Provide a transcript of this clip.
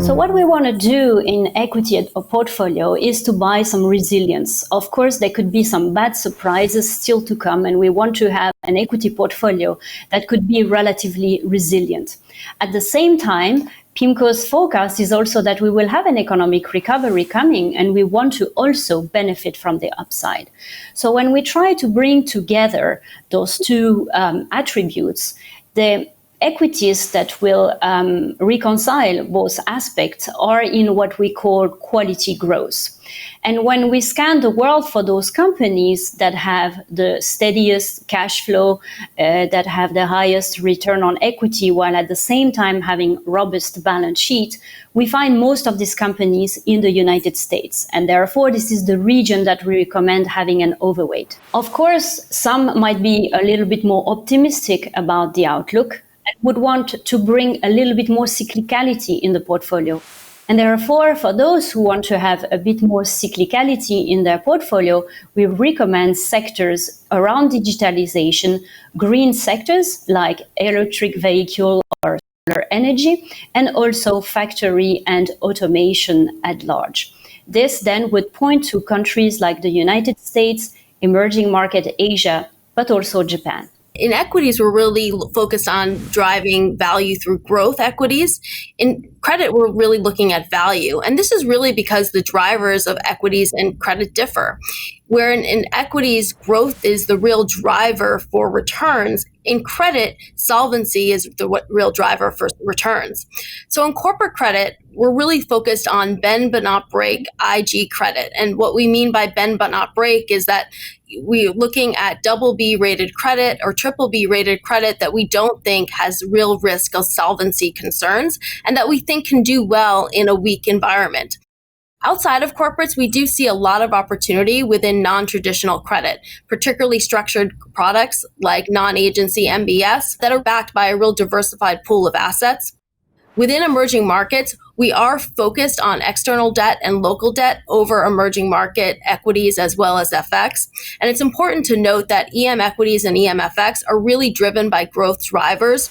So what we want to do in equity portfolio is to buy some resilience. Of course, there could be some bad surprises still to come, and we want to have an equity portfolio that could be relatively resilient. At the same time, PIMCO's forecast is also that we will have an economic recovery coming, and we want to also benefit from the upside. So when we try to bring together those two attributes, the equities that will reconcile both aspects are in what we call quality growth. And when we scan the world for those companies that have the steadiest cash flow, that have the highest return on equity, while at the same time having robust balance sheet, we find most of these companies in the United States. And therefore, this is the region that we recommend having an overweight. Of course, some might be a little bit more optimistic about the outlook and would want to bring a little bit more cyclicality in the portfolio. And therefore, for those who want to have a bit more cyclicality in their portfolio, we recommend sectors around digitalization, green sectors like electric vehicle or solar energy, and also factory and automation at large. This then would point to countries like the United States, emerging market Asia, but also Japan. In equities, we're really focused on driving value through growth equities. In credit, we're really looking at value. And this is really because the drivers of equities and credit differ. Where in equities, growth is the real driver for returns. In credit, solvency is the real driver for returns. So in corporate credit, we're really focused on bend but not break IG credit. And what we mean by bend but not break is that we're looking at BB rated credit or BBB rated credit that we don't think has real risk of solvency concerns and that we think can do well in a weak environment. Outside of corporates, we do see a lot of opportunity within non-traditional credit, particularly structured products like non-agency MBS that are backed by a real diversified pool of assets. Within emerging markets, we are focused on external debt and local debt over emerging market equities as well as FX. And it's important to note that EM equities and EMFX are really driven by growth drivers.